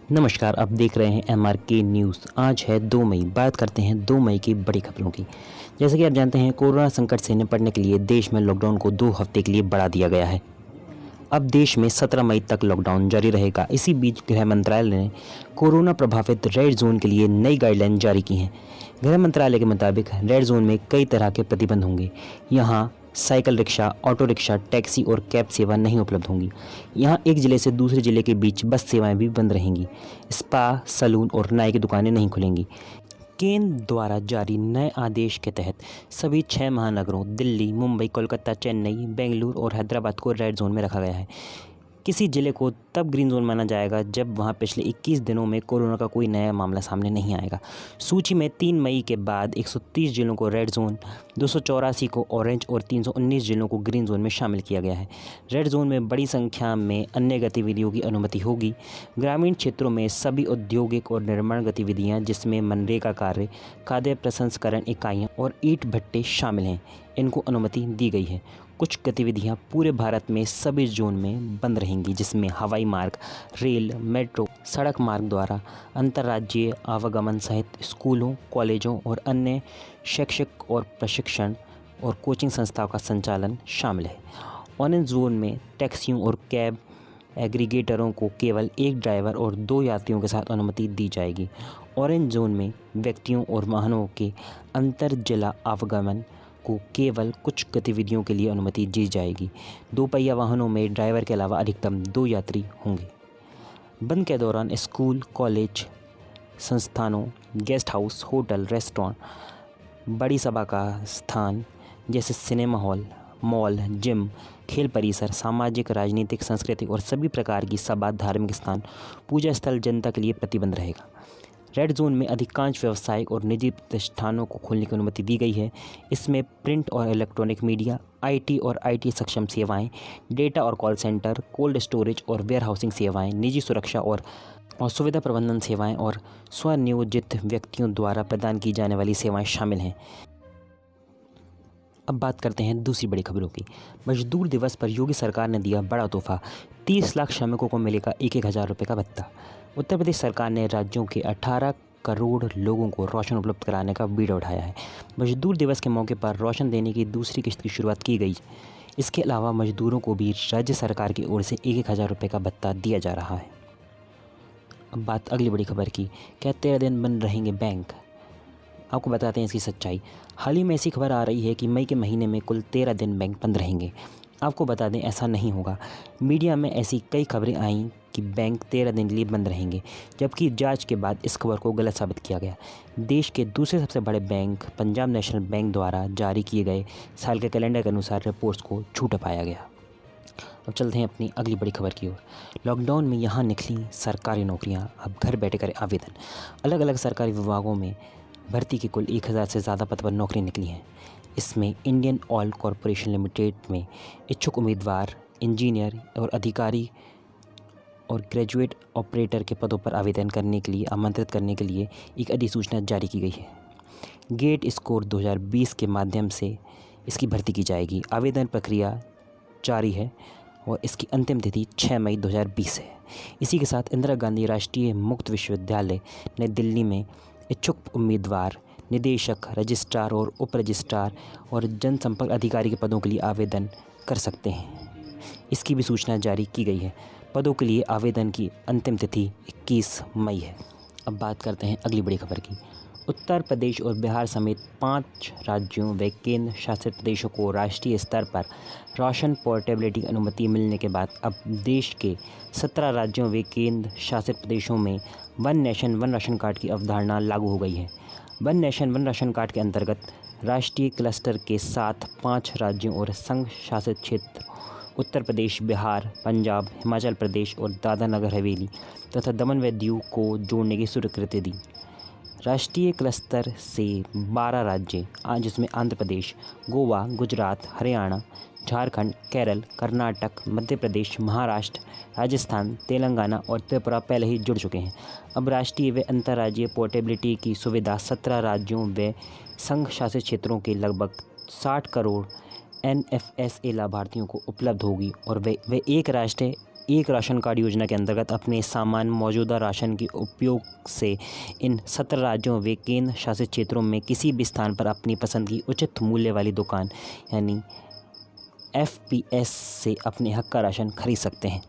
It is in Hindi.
नमस्कार, आप देख रहे हैं MRK न्यूज़। आज है 2 मई। बात करते हैं 2 मई की बड़ी खबरों की। जैसे कि आप जानते हैं, कोरोना संकट से निपटने के लिए देश में लॉकडाउन को 2 हफ्ते के लिए बढ़ा दिया गया है। अब देश में 17 मई तक लॉकडाउन जारी रहेगा। इसी बीच गृह मंत्रालय ने कोरोना प्रभावित रेड जोन के लिए नई गाइडलाइन जारी की हैं। गृह मंत्रालय के मुताबिक रेड जोन में कई तरह के प्रतिबंध होंगे। यहाँ cycle rickshaw, auto rickshaw, taxi और कैब सेवा नहीं उपलब्ध होंगी। यहाँ एक ज़िले से दूसरे ज़िले के बीच बस सेवाएं भी बंद रहेंगी। स्पा, सैलून और नाई की दुकानें नहीं खुलेंगी। केंद्र द्वारा जारी नए आदेश के तहत सभी 6 महानगरों दिल्ली, मुंबई, कोलकाता, चेन्नई, बेंगलुरु और हैदराबाद को रेड जोन में रखा गया है। किसी जिले को तब ग्रीन जोन माना जाएगा जब वहां पिछले 21 दिनों में कोरोना का कोई नया मामला सामने नहीं आएगा। सूची में 3 मई के बाद 130 जिलों को रेड जोन, 284 को ऑरेंज और 319 जिलों को ग्रीन जोन में शामिल किया गया है। रेड जोन में बड़ी संख्या में अन्य गतिविधियों की अनुमति होगी। ग्रामीण क्षेत्रों में सभी औद्योगिक और निर्माण गतिविधियां, जिसमें मनरेगा कार्य, खाद्य प्रसंस्करण इकाइयां और ईंट भट्टे शामिल हैं, इनको अनुमति दी गई है। कुछ गतिविधियां पूरे भारत में सभी जोन में बंद रहेंगी, जिसमें हवाई मार्ग, रेल, मेट्रो, सड़क मार्ग द्वारा अंतर्राज्यीय आवागमन सहित स्कूलों, कॉलेजों और अन्य शैक्षिक और प्रशिक्षण और कोचिंग संस्थाओं का संचालन शामिल है। ऑरेंज जोन में टैक्सियों और कैब एग्रीगेटरों को केवल एक ड्राइवर और 2 यात्रियों के साथ अनुमति दी जाएगी। ऑरेंज जोन में व्यक्तियों और वाहनों के अंतर जिला आवागमन को केवल कुछ गतिविधियों के लिए अनुमति दी जाएगी। 2 पहिया वाहनों में ड्राइवर के अलावा अधिकतम 2 यात्री होंगे। बंद के दौरान स्कूल, कॉलेज, संस्थानों, गेस्ट हाउस, होटल, रेस्टोरेंट, बड़ी सभा का स्थान जैसे सिनेमा हॉल, मॉल, जिम, खेल परिसर, सामाजिक, राजनीतिक, सांस्कृतिक और सभी प्रकार की सभा, धार्मिक स्थान, पूजा स्थल जनता के लिए प्रतिबंध रहेगा। रेड जोन में अधिकांश व्यावसायिक और निजी प्रतिष्ठानों को खोलने की अनुमति दी गई है। इसमें प्रिंट और इलेक्ट्रॉनिक मीडिया, IT और IT सक्षम सेवाएं, डेटा और कॉल सेंटर, कोल्ड स्टोरेज और वेयरहाउसिंग सेवाएं, निजी सुरक्षा और सुविधा प्रबंधन सेवाएं और स्वनियोजित व्यक्तियों द्वारा प्रदान की जाने वाली सेवाएं शामिल हैं। अब बात करते हैं दूसरी बड़ी खबरों की। मजदूर दिवस पर योगी सरकार ने दिया बड़ा तोहफा। 30 लाख श्रमिकों को मिलेगा 1-1 हज़ार रुपये का भत्ता। उत्तर प्रदेश सरकार ने राज्यों के 18 करोड़ लोगों को राशन उपलब्ध कराने का बीड़ा उठाया है। मजदूर दिवस के मौके पर राशन देने की दूसरी किश्त की शुरुआत की गई। इसके अलावा मजदूरों को भी राज्य सरकार की ओर से 1-1 हज़ार रुपये का भत्ता दिया जा रहा है। अब बात अगली बड़ी खबर की। क्या 13 दिन बंद रहेंगे बैंक? आपको बताते हैं इसकी सच्चाई। हाल ही में ऐसी खबर आ रही है कि मई के महीने में कुल 13 दिन बैंक बंद रहेंगे। आपको बता दें, ऐसा नहीं होगा। मीडिया में ऐसी कई खबरें आईं कि बैंक 13 दिन के लिए बंद रहेंगे, जबकि जांच के बाद इस खबर को गलत साबित किया गया। देश के दूसरे सबसे बड़े बैंक पंजाब नेशनल बैंक द्वारा जारी किए गए साल के कैलेंडर के अनुसार रिपोर्ट्स को झूठा पाया गया। अब चलते हैं अपनी अगली बड़ी खबर की ओर। लॉकडाउन में यहाँ निकली सरकारी नौकरियाँ, अब घर बैठे करें आवेदन। अलग अलग सरकारी विभागों में भर्ती की कुल 1000 से ज़्यादा पद पर नौकरी निकली हैं। इसमें इंडियन ऑयल कॉरपोरेशन लिमिटेड में इच्छुक उम्मीदवार इंजीनियर और अधिकारी और ग्रेजुएट ऑपरेटर के पदों पर आवेदन करने के लिए आमंत्रित करने के लिए एक अधिसूचना जारी की गई है। गेट स्कोर 2020 के माध्यम से इसकी भर्ती की जाएगी। आवेदन प्रक्रिया जारी है और इसकी अंतिम तिथि 6 मई 2020 है। इसी के साथ इंदिरा गांधी राष्ट्रीय मुक्त विश्वविद्यालय नई दिल्ली में इच्छुक उम्मीदवार निदेशक, रजिस्ट्रार और उप रजिस्ट्रार और जनसंपर्क अधिकारी के पदों के लिए आवेदन कर सकते हैं। इसकी भी सूचना जारी की गई है। पदों के लिए आवेदन की अंतिम तिथि 21 मई है। अब बात करते हैं अगली बड़ी खबर की। उत्तर प्रदेश और बिहार समेत 5 राज्यों व केंद्र शासित प्रदेशों को राष्ट्रीय स्तर पर राशन पोर्टेबिलिटी की अनुमति मिलने के बाद अब देश के 17 राज्यों व केंद्र शासित प्रदेशों में one nation one ration card की अवधारणा लागू हो गई है। One nation one ration card के अंतर्गत राष्ट्रीय क्लस्टर के साथ 5 राज्यों और संघ शासित क्षेत्र उत्तर प्रदेश, बिहार, पंजाब, हिमाचल प्रदेश और दादरा नगर हवेली तथा दमन व दीव को जोड़ने की स्वीकृति दी। राष्ट्रीय क्लस्टर से 12 राज्य, जिसमें आंध्र प्रदेश, गोवा, गुजरात, हरियाणा, झारखंड, केरल, कर्नाटक, मध्य प्रदेश, महाराष्ट्र, राजस्थान, तेलंगाना और त्रिपुरा पहले ही जुड़ चुके हैं। अब राष्ट्रीय व अंतर्राज्यीय पोर्टेबिलिटी की सुविधा 17 राज्यों व संघ शासित क्षेत्रों के लगभग 60 करोड़ NFSA लाभार्थियों को उपलब्ध होगी और वे एक राष्ट्र एक राशन कार्ड योजना के अंतर्गत अपने सामान मौजूदा राशन के उपयोग से इन 17 राज्यों व केंद्र शासित क्षेत्रों में किसी भी स्थान पर अपनी पसंद की उचित मूल्य वाली दुकान यानी FPS से अपने हक का राशन खरीद सकते हैं।